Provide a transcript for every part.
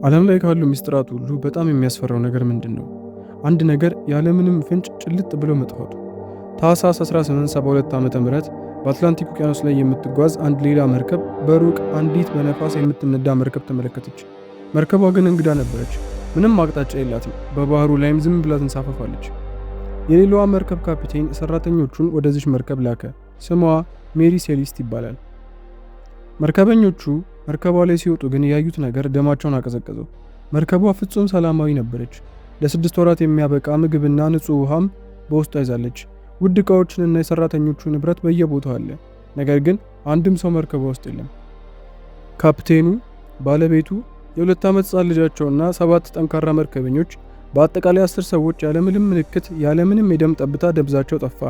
ዓለም ላይ ካሉ ሚስጥራት ሁሉ በጣም የሚያስፈራው ነገር ምንድን ነው? አንድ ነገር ያለምንም ፍንጭ ጭልጥ ብሎ መጥፋቱ። ታኅሳስ 1872 ዓ.ም በአትላንቲክ ውቅያኖስ ላይ የምትጓዝ አንድ ሌላ መርከብ በሩቅ አንዲት በነፋስ የምትነዳ መርከብ ተመለከተች። መርከቧ ግን እንግዳ ነበረች። ምንም አቅጣጫ የላትም። በባህሩ ላይም ዝም ብላ ትንሳፈፋለች። የሌላዋ መርከብ ካፒቴን ሰራተኞቹን ወደዚች መርከብ ላከ። ስሟ ሜሪ ሴሊስት ይባላል። መርከበኞቹ መርከቧ ላይ ሲወጡ ግን ያዩት ነገር ደማቸውን አቀዘቀዘው። መርከቧ ፍጹም ሰላማዊ ነበረች። ለ6 ወራት የሚያበቃ ምግብና ንጹህ ውሃም በውስጧ ይዛለች። ውድ ዕቃዎችንና የሰራተኞቹ ንብረት በየቦታው አለ። ነገር ግን አንድም ሰው መርከቧ ውስጥ የለም። ካፕቴኑ፣ ባለቤቱ፣ የ2 ዓመት ሕፃን ልጃቸውና 7 ጠንካራ መርከበኞች በአጠቃላይ 10 ሰዎች ያለምንም ምልክት ያለምንም የደም ጠብታ ደብዛቸው ጠፋ።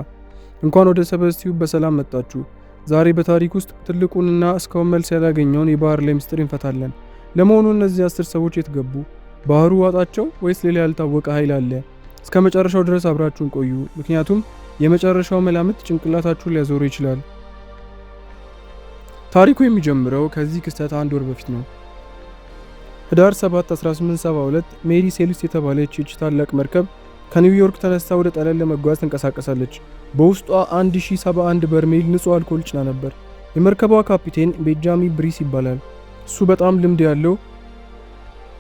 እንኳን ወደ ሰበስቲው በሰላም መጣችሁ። ዛሬ በታሪክ ውስጥ ትልቁንና እስካሁን መልስ ያላገኘውን የባህር ላይ ምስጢር እንፈታለን። ለመሆኑ እነዚህ 10 ሰዎች የት ገቡ? ባህሩ ዋጣቸው ወይስ ሌላ ያልታወቀ ኃይል አለ? እስከ መጨረሻው ድረስ አብራችሁን ቆዩ፣ ምክንያቱም የመጨረሻው መላምት ጭንቅላታችሁን ሊያዞር ይችላል። ታሪኩ የሚጀምረው ከዚህ ክስተት 1 ወር በፊት ነው። ህዳር 7 1872 ሜሪ ሴሊስት የተባለች ይህች ታላቅ መርከብ ከኒውዮርክ ተነስታ ወደ ጣሊያን ለመጓዝ ተንቀሳቀሳለች። በውስጧ 1071 በርሜል ንጹህ አልኮል ጭና ነበር። የመርከቧ ካፒቴን ቤንጃሚን ብሪስ ይባላል። እሱ በጣም ልምድ ያለው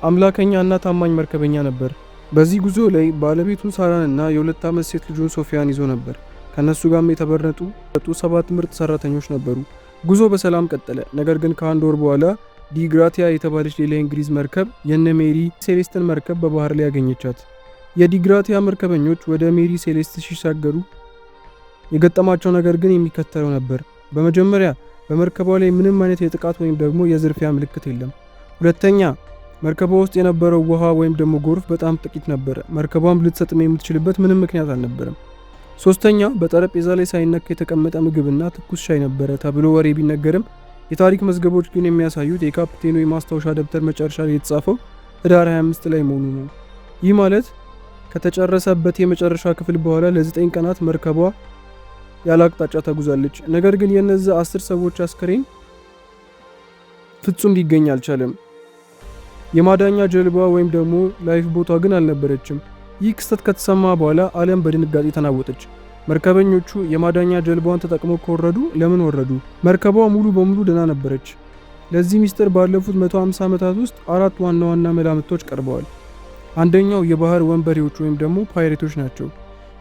አምላከኛና ታማኝ መርከበኛ ነበር። በዚህ ጉዞ ላይ ባለቤቱን ሳራን እና የ2 ዓመት ሴት ልጁን ሶፊያን ይዞ ነበር። ከነሱ ጋርም የተበረጡ 7 ምርጥ ሰራተኞች ነበሩ። ጉዞ በሰላም ቀጠለ። ነገር ግን ከ1 ወር በኋላ ዲግራቲያ የተባለች ሌላ የእንግሊዝ መርከብ የነ ሜሪ ሴሌስትን መርከብ በባህር ላይ ያገኘቻት። የዲግራቲያ መርከበኞች ወደ ሜሪ ሴሌስት ሲሻገሩ የገጠማቸው ነገር ግን የሚከተለው ነበር። በመጀመሪያ በመርከቧ ላይ ምንም አይነት የጥቃት ወይም ደግሞ የዝርፊያ ምልክት የለም። ሁለተኛ መርከቧ ውስጥ የነበረው ውሃ ወይም ደግሞ ጎርፍ በጣም ጥቂት ነበር። መርከቧም ልትሰጥም የምትችልበት ምንም ምክንያት አልነበረም። ሶስተኛ በጠረጴዛ ላይ ሳይነካ የተቀመጠ ምግብና ትኩስ ሻይ ነበረ ተብሎ ወሬ ቢነገርም የታሪክ መዝገቦች ግን የሚያሳዩት የካፕቴኑ የማስታወሻ ደብተር መጨረሻ ላይ የተጻፈው ህዳር 25 ላይ መሆኑ ነው። ይህ ማለት ከተጨረሰበት የመጨረሻ ክፍል በኋላ ለ9 ቀናት መርከቧ ያለ አቅጣጫ ተጉዛለች። ነገር ግን የነዚህ 10 ሰዎች አስከሬን ፍጹም ሊገኝ አልቻለም። የማዳኛ ጀልባ ወይም ደግሞ ላይፍ ቦቷ ግን አልነበረችም። ይህ ክስተት ከተሰማ በኋላ ዓለም በድንጋጤ ተናወጠች። መርከበኞቹ የማዳኛ ጀልባዋን ተጠቅመው ከወረዱ ለምን ወረዱ? መርከቧ ሙሉ በሙሉ ደህና ነበረች። ለዚህ ሚስጥር ባለፉት 150 ዓመታት ውስጥ 4 ዋና ዋና መላምቶች ቀርበዋል። አንደኛው የባህር ወንበዴዎች ወይም ደግሞ ፓይሬቶች ናቸው።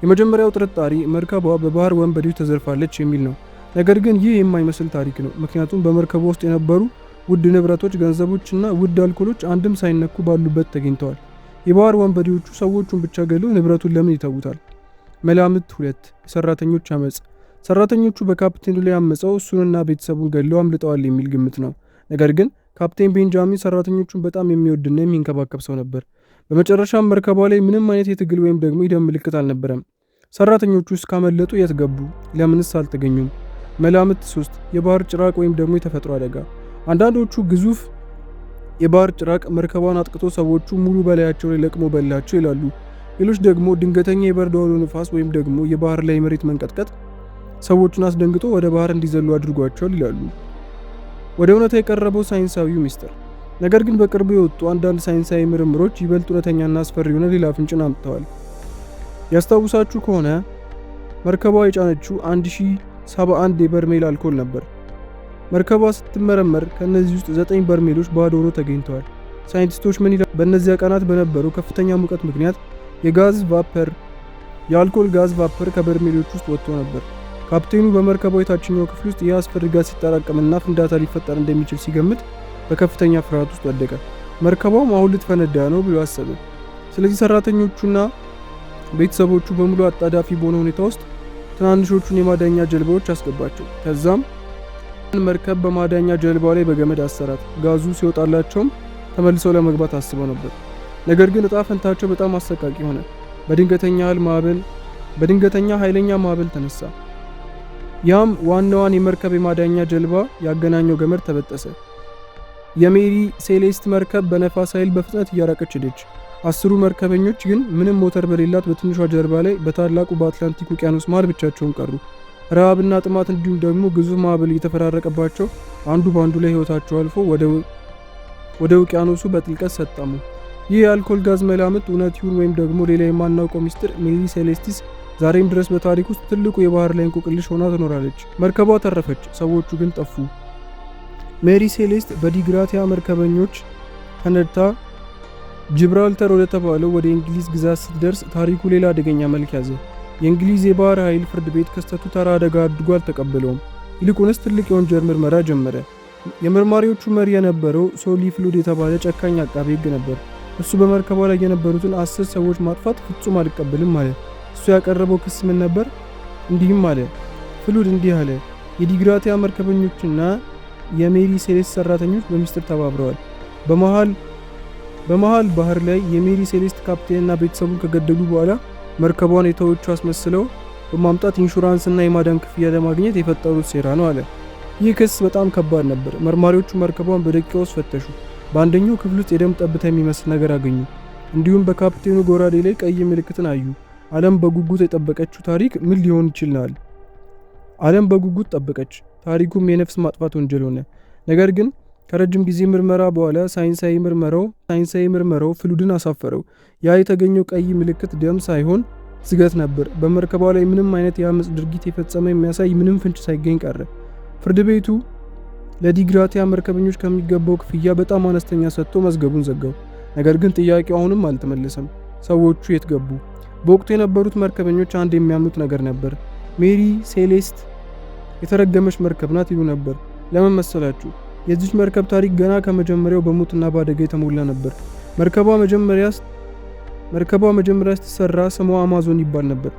የመጀመሪያው ጥርጣሬ መርከቧ በባህር ወንበዴዎች ተዘርፋለች የሚል ነው። ነገር ግን ይህ የማይመስል ታሪክ ነው፣ ምክንያቱም በመርከቧ ውስጥ የነበሩ ውድ ንብረቶች፣ ገንዘቦችና ውድ አልኮሎች አንድም ሳይነኩ ባሉበት ተገኝተዋል። የባህር ወንበዴዎቹ ሰዎቹን ብቻ ገለው ንብረቱን ለምን ይተውታል? መላምት 2 የሰራተኞች አመጽ። ሰራተኞቹ በካፕቴኑ ላይ አመጸው እሱንና ቤተሰቡን ገለው አምልጠዋል የሚል ግምት ነው። ነገር ግን ካፕቴን ቤንጃሚን ሰራተኞቹን በጣም የሚወድና የሚንከባከብ ሰው ነበር። በመጨረሻም መርከቧ ላይ ምንም አይነት የትግል ወይም ደግሞ የደም ምልክት አልነበረም። ሰራተኞቹ እስካመለጡ የት ገቡ? ለምንስ አልተገኙም? መላምት 3 የባህር ጭራቅ ወይም ደግሞ የተፈጥሮ አደጋ። አንዳንዶቹ ግዙፍ የባህር ጭራቅ መርከቧን አጥቅቶ ሰዎቹ ሙሉ በላያቸው ላይ ለቅሞ በላቸው ይላሉ። ሌሎች ደግሞ ድንገተኛ የበረዶ አውሎ ንፋስ ወይም ደግሞ የባህር ላይ መሬት መንቀጥቀጥ ሰዎቹን አስደንግጦ ወደ ባህር እንዲዘሉ አድርጓቸዋል ይላሉ። ወደ እውነታ የቀረበው ሳይንሳዊው ሚስጥር። ነገር ግን በቅርቡ የወጡ አንዳንድ ሳይንሳዊ ምርምሮች ይበልጥ እውነተኛና አስፈሪ የሆነ ሌላ ፍንጭን አምጥተዋል። ያስታውሳችሁ ከሆነ መርከቧ የጫነችው 1071 የበርሜል አልኮል ነበር። መርከቧ ስትመረመር ከነዚህ ውስጥ 9 በርሜሎች ባዶ ሆነው ተገኝተዋል። ሳይንቲስቶች ምን ይላሉ? በእነዚያ ቀናት በነበረው ከፍተኛ ሙቀት ምክንያት የአልኮል ጋዝ ቫፐር ከበርሜሎች ውስጥ ወጥቶ ነበር። ካፕቴኑ በመርከቧ የታችኛው ክፍል ውስጥ ይህ አስፈሪ ጋዝ ሲጠራቀምና ፍንዳታ ሊፈጠር እንደሚችል ሲገምት በከፍተኛ ፍርሃት ውስጥ ወደቀ። መርከቧም አሁን ልትፈነዳ ነው ብሎ አሰበ። ስለዚህ ሰራተኞቹና ቤተሰቦቹ በሙሉ አጣዳፊ በሆነ ሁኔታ ውስጥ ትናንሾቹን የማዳኛ ጀልባዎች አስገባቸው። ከዛም መርከብ በማዳኛ ጀልባው ላይ በገመድ አሰራት። ጋዙ ሲወጣላቸውም ተመልሰው ለመግባት አስበው ነበር። ነገር ግን እጣ ፈንታቸው በጣም አሰቃቂ ሆነ። በድንገተኛ ኃይለኛ ማዕበል ተነሳ። ያም ዋናዋን የመርከብ የማዳኛ ጀልባ ያገናኘው ገመድ ተበጠሰ። የሜሪ ሴሌስት መርከብ በነፋስ ኃይል በፍጥነት እያራቀች ሄደች። 10 መርከበኞች ግን ምንም ሞተር በሌላት በትንሿ ጀልባ ላይ በታላቁ በአትላንቲክ ውቅያኖስ መሃል ብቻቸውን ቀሩ። ረሃብና ጥማት እንዲሁም ደግሞ ግዙፍ ማዕበል እየተፈራረቀባቸው አንዱ ባንዱ ላይ ህይወታቸው አልፎ ወደ ውቅያኖሱ በጥልቀት ሰጠሙ። ይህ የአልኮል ጋዝ መላምት እውነት ይሁን ወይም ደግሞ ሌላ የማናውቀው ሚስጥር ሜሪ ሴሌስቲስ ዛሬም ድረስ በታሪክ ውስጥ ትልቁ የባህር ላይ እንቆቅልሽ ሆና ትኖራለች። መርከቧ ተረፈች፣ ሰዎቹ ግን ጠፉ። ሜሪ ሴሌስት በዲግራቲያ መርከበኞች ተነድታ ጂብራልተር ወደ ተባለው ወደ እንግሊዝ ግዛት ስትደርስ ታሪኩ ሌላ አደገኛ መልክ ያዘ። የእንግሊዝ የባህር ኃይል ፍርድ ቤት ክስተቱ ተራ አደጋ አድርጎ አልተቀበለውም። ይልቁንስ ትልቅ የወንጀል ምርመራ ጀመረ። የመርማሪዎቹ መሪ የነበረው ሶሊ ፍሉድ የተባለ ጨካኝ አቃቤ ሕግ ነበር። እሱ በመርከቧ ላይ የነበሩትን 10 ሰዎች ማጥፋት ፍጹም አልቀበልም አለ። እሱ ያቀረበው ክስ ምን ነበር? እንዲህም አለ። ፍሉድ እንዲህ አለ፣ የዲግራቲያ መርከበኞችና የሜሪ ሴሌስት ሰራተኞች በሚስጥር ተባብረዋል። በመሃል ባህር ላይ የሜሪ ሴሌስት ካፕቴንና ቤተሰቡን ከገደሉ በኋላ መርከቧን የተወቹ አስመስለው በማምጣት ኢንሹራንስና የማዳን ክፍያ ለማግኘት የፈጠሩት ሴራ ነው አለ። ይህ ክስ በጣም ከባድ ነበር። መርማሪዎቹ መርከቧን በደቂቃ ውስጥ ፈተሹ። በአንደኛው ክፍል ውስጥ የደም ጠብታ የሚመስል ነገር አገኙ። እንዲሁም በካፕቴኑ ጎራዴ ላይ ቀይ ምልክትን አዩ። ዓለም በጉጉት የጠበቀችው ታሪክ ምን ሊሆን ይችላል? ዓለም በጉጉት ጠበቀች። ታሪኩም የነፍስ ማጥፋት ወንጀል ሆነ። ነገር ግን ከረጅም ጊዜ ምርመራ በኋላ ሳይንሳዊ ምርመራው ፍሉድን አሳፈረው። ያ የተገኘው ቀይ ምልክት ደም ሳይሆን ዝገት ነበር። በመርከቧ ላይ ምንም አይነት የአመፅ ድርጊት የፈጸመ የሚያሳይ ምንም ፍንጭ ሳይገኝ ቀረ። ፍርድ ቤቱ ለዲግራቲያ መርከበኞች ከሚገባው ክፍያ በጣም አነስተኛ ሰጥቶ መዝገቡን ዘጋው። ነገር ግን ጥያቄው አሁንም አልተመለሰም። ሰዎቹ የት ገቡ? በወቅቱ የነበሩት መርከበኞች አንድ የሚያምኑት ነገር ነበር። ሜሪ ሴሌስት የተረገመች መርከብ ናት ይሉ ነበር። ለምን መሰላችሁ? የዚች መርከብ ታሪክ ገና ከመጀመሪያው በሞትና በአደጋ የተሞላ ነበር። መርከቧ መጀመሪያ ስትሰራ ስሟ አማዞን ይባል ነበር።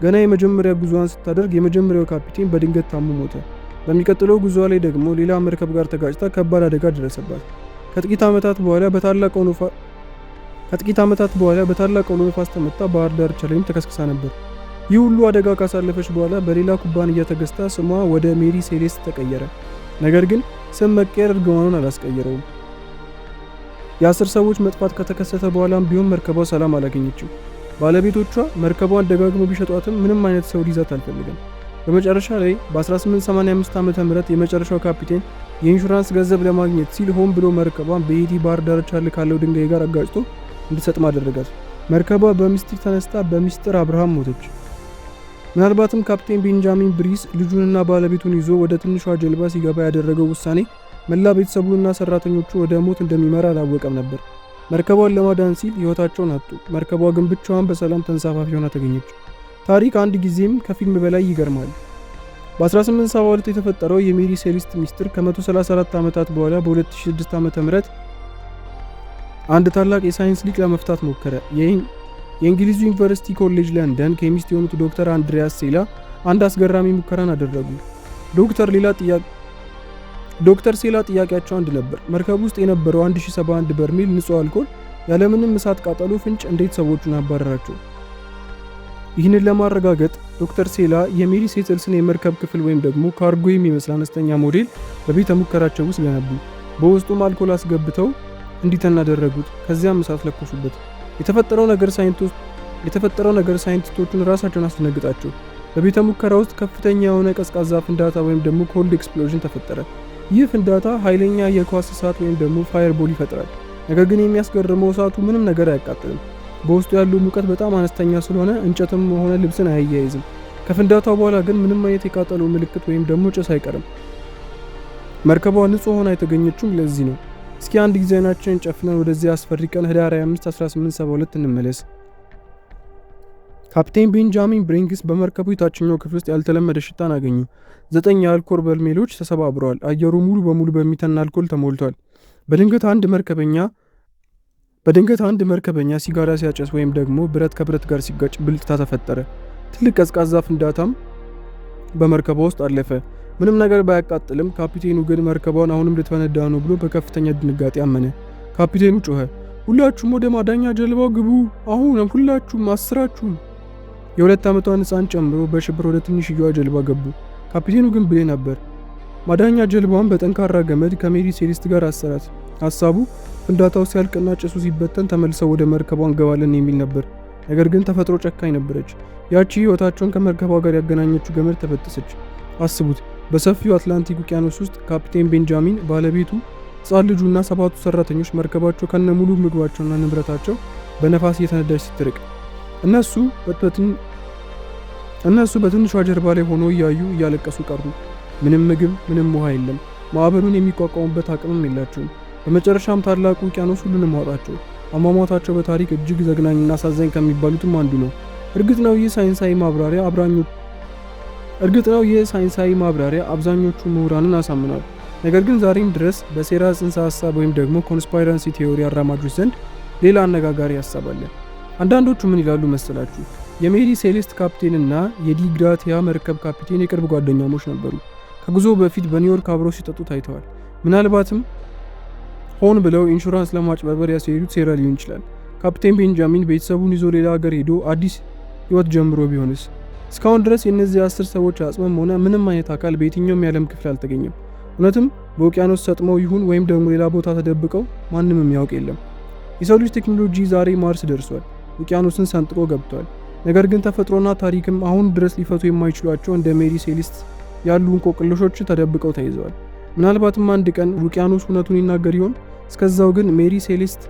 ገና የመጀመሪያ ጉዞዋን ስታደርግ የመጀመሪያው ካፒቴን በድንገት ታሞ ሞተ። በሚቀጥለው ጉዞዋ ላይ ደግሞ ሌላ መርከብ ጋር ተጋጭታ ከባድ አደጋ ደረሰባት። ከጥቂት ዓመታት በኋላ በታላቅ አውሎ ነፋስ ተመታ ባህር ዳርቻ ላይም ተከስክሳ ነበር። ይህ ሁሉ አደጋ ካሳለፈች በኋላ በሌላ ኩባንያ ተገዝታ ስሟ ወደ ሜሪ ሴሌስት ተቀየረ። ነገር ግን ስም መቀየር እርግማኑን አላስቀየረውም። የ10 ሰዎች መጥፋት ከተከሰተ በኋላም ቢሆን መርከቧ ሰላም አላገኘችም። ባለቤቶቿ መርከቧን ደጋግሞ ቢሸጧትም ምንም አይነት ሰው ሊይዛት አልፈልግም። በመጨረሻ ላይ በ1885 ዓ.ም የመጨረሻው ካፒቴን የኢንሹራንስ ገንዘብ ለማግኘት ሲል ሆን ብሎ መርከቧን በሄይቲ ባህር ዳርቻ ካለው ድንጋይ ጋር አጋጭቶ እንድትሰጥም አደረጋት። መርከቧ በሚስጥር ተነስታ በሚስጥር አብርሃም ሞተች። ምናልባትም ካፕቴን ቤንጃሚን ብሪስ ልጁንና ባለቤቱን ይዞ ወደ ትንሿ ጀልባ ሲገባ ያደረገው ውሳኔ መላ ቤተሰቡንና ሰራተኞቹ ወደ ሞት እንደሚመራ አላወቀም ነበር። መርከቧን ለማዳን ሲል ሕይወታቸውን አጡ። መርከቧ ግን ብቻዋን በሰላም ተንሳፋፊ ሆና ተገኘች። ታሪክ አንድ ጊዜም ከፊልም በላይ ይገርማል። በ1872 የተፈጠረው የሜሪ ሴሌስት ሚስጥር ከ134 ዓመታት በኋላ በ2006 ዓ.ም አንድ ታላቅ የሳይንስ ሊቅ ለመፍታት ሞከረ። የእንግሊዙ ዩኒቨርሲቲ ኮሌጅ ለንደን ኬሚስት የሆኑት ዶክተር አንድሪያስ ሴላ አንድ አስገራሚ ሙከራን አደረጉ። ዶክተር ሴላ ጥያቄያቸው አንድ ነበር። መርከብ ውስጥ የነበረው 1071 በርሜል ንጹህ አልኮል ያለምንም እሳት ቃጠሎ ፍንጭ እንዴት ሰዎቹን አባረራቸው? ይህንን ለማረጋገጥ ዶክተር ሴላ የሜሪ ሴትልስን የመርከብ ክፍል ወይም ደግሞ ካርጎ የሚመስል አነስተኛ ሞዴል በቤተ ሙከራቸው ውስጥ ገነቡ። በውስጡም አልኮል አስገብተው እንዲተን አደረጉት። ከዚያም እሳት ለኮሱበት። የተፈጠረው ነገር ሳይንቲስቶቹን ራሳቸውን አስደነግጣቸው። በቤተ ሙከራ ውስጥ ከፍተኛ የሆነ ቀዝቃዛ ፍንዳታ ወይም ደግሞ ኮልድ ኤክስፕሎዥን ተፈጠረ። ይህ ፍንዳታ ኃይለኛ የኳስ እሳት ወይም ደግሞ ፋየርቦል ይፈጥራል። ነገር ግን የሚያስገርመው እሳቱ ምንም ነገር አያቃጥልም። በውስጡ ያለው ሙቀት በጣም አነስተኛ ስለሆነ እንጨትም ሆነ ልብስን አያያይዝም። ከፍንዳታው በኋላ ግን ምንም አይነት የቃጠሎ ምልክት ወይም ደግሞ ጭስ አይቀርም። መርከቧ ንጹህ ሆና የተገኘችውም ለዚህ ነው። እስኪ አንድ ጊዜ አይናችንን ጨፍነን ወደዚህ አስፈሪ ቀን ህዳር 25 1872 እንመለስ። ካፕቴን ቤንጃሚን ብሪንግስ በመርከቡ የታችኛው ክፍል ውስጥ ያልተለመደ ሽታን አገኙ። 9 የአልኮል በርሜሎች ተሰባብረዋል። አየሩ ሙሉ በሙሉ በሚተን አልኮል ተሞልቷል። በድንገት አንድ መርከበኛ ሲጋራ ሲያጨስ ወይም ደግሞ ብረት ከብረት ጋር ሲጋጭ ብልጭታ ተፈጠረ። ትልቅ ቀዝቃዛ ፍንዳታም በመርከቧ ውስጥ አለፈ። ምንም ነገር ባያቃጥልም ካፒቴኑ ግን መርከቧን አሁንም ልትፈነዳ ነው ብሎ በከፍተኛ ድንጋጤ አመነ። ካፒቴኑ ጮኸ፣ ሁላችሁም ወደ ማዳኛ ጀልባው ግቡ! አሁን ሁላችሁም፣ 10ችሁም! የ2 ዓመቷን ሕፃን ጨምሮ በሽብር ወደ ትንሽየዋ ጀልባ ገቡ። ካፒቴኑ ግን ብልህ ነበር። ማዳኛ ጀልባዋን በጠንካራ ገመድ ከሜሪ ሴሌስት ጋር አሰራት። ሀሳቡ ፍንዳታው ሲያልቅና ጭሱ ሲበተን ተመልሰው ወደ መርከቧ እንገባለን የሚል ነበር። ነገር ግን ተፈጥሮ ጨካኝ ነበረች። ያቺ ሕይወታቸውን ከመርከቧ ጋር ያገናኘችው ገመድ ተበጠሰች። አስቡት፣ በሰፊው አትላንቲክ ውቅያኖስ ውስጥ ካፕቴን ቤንጃሚን፣ ባለቤቱ ሕፃን ልጁና 7ቱ ሰራተኞች መርከባቸው ከነ ሙሉ ምግባቸውና ንብረታቸው በነፋስ እየተነዳች ስትርቅ እነሱ በትንሿ ጀልባ ላይ ሆኖ እያዩ እያለቀሱ ቀሩ። ምንም ምግብ፣ ምንም ውሃ የለም። ማዕበሉን የሚቋቋሙበት አቅምም የላቸውም። በመጨረሻም ታላቁ ውቅያኖስ ሁሉንም ዋጣቸው። አሟሟታቸው በታሪክ እጅግ ዘግናኝና አሳዛኝ ከሚባሉትም አንዱ ነው። እርግጥ ነው ይህ ሳይንሳዊ ማብራሪያ አብዛኞቹ ምሁራንን አሳምኗል። ነገር ግን ዛሬም ድረስ በሴራ ጽንሰ ሀሳብ ወይም ደግሞ ኮንስፓይረንሲ ቲዮሪ አራማጆች ዘንድ ሌላ አነጋጋሪ ሀሳብ አለ። አንዳንዶቹ ምን ይላሉ መሰላችሁ? የሜሪ ሴሌስት ካፕቴን እና የዲ ግራቲያ መርከብ ካፕቴን የቅርብ ጓደኛሞች ነበሩ። ከጉዞ በፊት በኒውዮርክ አብረው ሲጠጡ ታይተዋል። ምናልባትም ሆን ብለው ኢንሹራንስ ለማጭበርበር ያስሄዱት ሴራ ሊሆን ይችላል። ካፕቴን ቤንጃሚን ቤተሰቡን ይዞ ሌላ ሀገር ሄዶ አዲስ ህይወት ጀምሮ ቢሆንስ? እስካሁን ድረስ የእነዚህ 10 ሰዎች አጽመም ሆነ ምንም አይነት አካል በየትኛውም የዓለም ክፍል አልተገኘም። እውነትም በውቅያኖስ ሰጥመው ይሁን ወይም ደግሞ ሌላ ቦታ ተደብቀው ማንም የሚያውቅ የለም። የሰው ልጅ ቴክኖሎጂ ዛሬ ማርስ ደርሷል፣ ውቅያኖስን ሰንጥቆ ገብቷል። ነገር ግን ተፈጥሮና ታሪክም አሁን ድረስ ሊፈቱ የማይችሏቸው እንደ ሜሪ ሴሌስት ያሉ እንቆቅልሾች ተደብቀው ተይዘዋል። ምናልባትም አንድ ቀን ውቅያኖስ እውነቱን ይናገር ይሆን? እስከዛው ግን ሜሪ ሴሌስት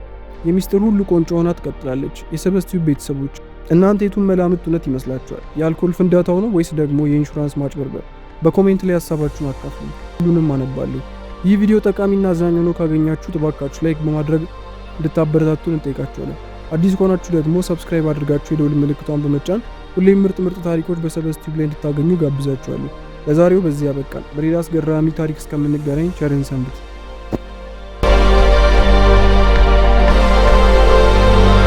የሚስጥር ሁሉ ቁንጮ ሆና ትቀጥላለች። የሰበስቲው ቤተሰቦች እናንተ የቱን መላምት እውነት ይመስላችኋል? የአልኮል ፍንዳታው ነው ወይስ ደግሞ የኢንሹራንስ ማጭበርበር? በኮሜንት ላይ ሀሳባችሁን አካፍሉ። ሁሉንም አነባለሁ። ይህ ቪዲዮ ጠቃሚና አዝናኝ ሆኖ ካገኛችሁት እባካችሁ ላይክ በማድረግ እንድታበረታቱን እንጠይቃችኋለን። አዲስ ከሆናችሁ ደግሞ ሰብስክራይብ አድርጋችሁ የደውል ምልክቷን በመጫን ሁሌም ምርጥ ታሪኮች በሰበስቲው ላይ እንድታገኙ ጋብዛችኋለሁ። ለዛሬው በዚህ ያበቃል። በሌላ አስገራሚ ታሪክ እስከምንገናኝ ቸርን ሰንብት።